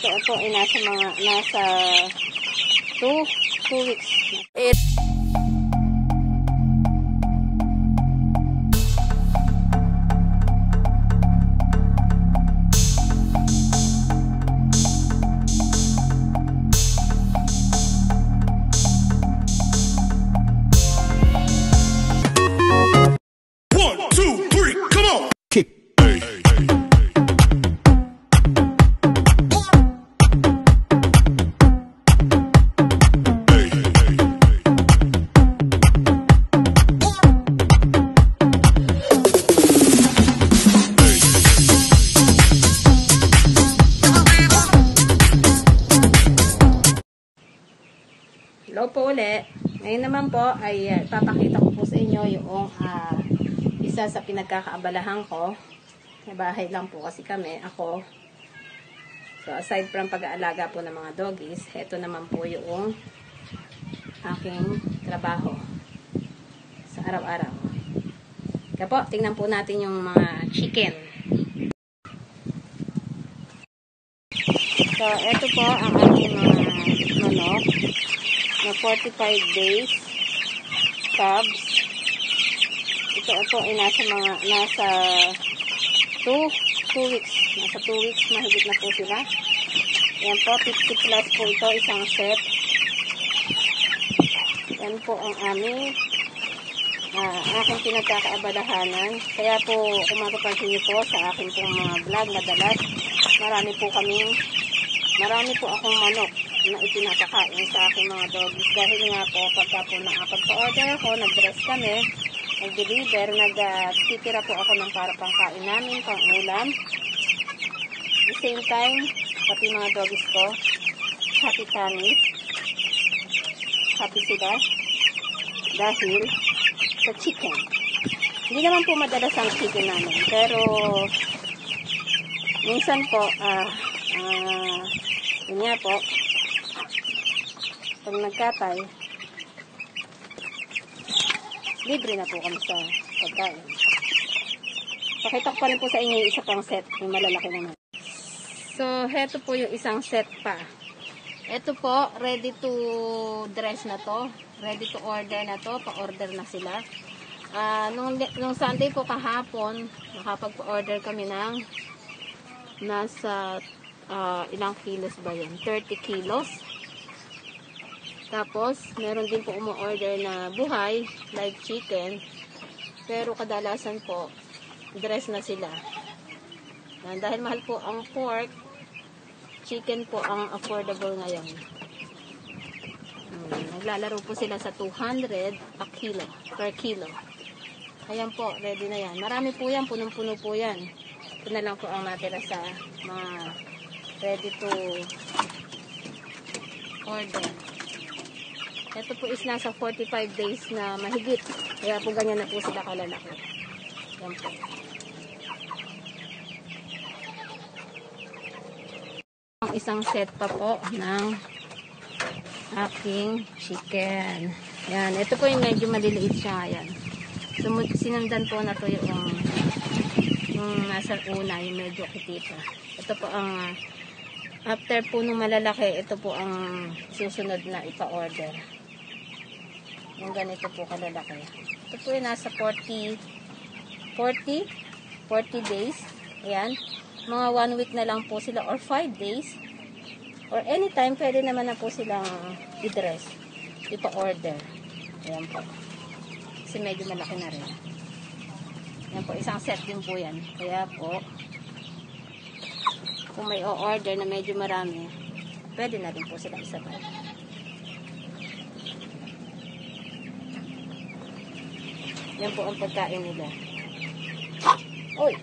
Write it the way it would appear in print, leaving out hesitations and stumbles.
Ito po ay nasa 2 weeks. Hello po ulit. Ngayon naman po ay papakita ko po sa inyo yung isa sa pinagkakaabalahan ko. May bahay lang po kasi kami, ako. So aside from pag-aalaga po ng mga doggies, ito naman po yung aking trabaho sa araw-araw. Kaya po, tingnan po natin yung mga chicken. So ito po ang aking mga manok na 45 days cubs. Ito ay nasa 2 weeks. Nasa 2 weeks mahigit na po sila. Yan po, 50 plus po ito, isang set. Yan po ang aming aking pinagkakaabalahanan. Kaya po, kung mapapansin niyo po sa akin pong mga vlog madalas, marami po akong manok na ipinapakain sa aking mga dogs. Dahil nga po, pagka po nakapagpa-order ako, nag-dress kami, nag-deliver, nagtitira po ako ng para pangkain namin, pang ulam. At the same time, pati mga dogs ko, happy tummy. Happy sila. Dahil sa chicken. Hindi naman po madalas ang chicken namin. Pero, minsan po, yun nga po, pag nagkatay, libre na po kami sa pagkain. Pakita ko pa rin po sa inyo yung isa pang set, yung malalaki naman. So, heto po yung isang set pa. Ito po, ready to dress na to. Ready to order na to. Pa-order na sila. Nung Sunday po kahapon, nakapag-order kami ng nasa ilang kilos ba yan? 30 kilos. Tapos, meron din po umu-order na buhay, live chicken. Pero kadalasan po, dress na sila. Dahil mahal po ang pork, chicken po ang affordable ngayon. Naglalaro po sila sa 200 per kilo. Ayan po, ready na yan. Marami po yan, punong-puno po yan. Ito na lang po ang natira sa mga ready to order. Ito po is nasa 45 days na mahigit. Kaya po ganyan na po sila kalalaki. Yan po. Ang isang set pa po ng aking chicken. Yan. Ito po yung medyo maliliit siya. Yan. Sinundan po na to yung nasa una, yung medyo kitita. Ito po ang after po nung malalaki, ito po ang susunod na ipa-order. Yung ganito po kalalaki. Ito po yung nasa 40 days. Ayan. Mga 1 week na lang po sila or 5 days. Or anytime, pwede naman na po silang i-dress. Ipa-order. Ayan po. Kasi medyo malaki na rin. Ayan po. Isang set din po yan. Kaya po, kung may o-order na medyo marami, pwede na rin po sila isabay. Yan po ang pagkain nila. Uy!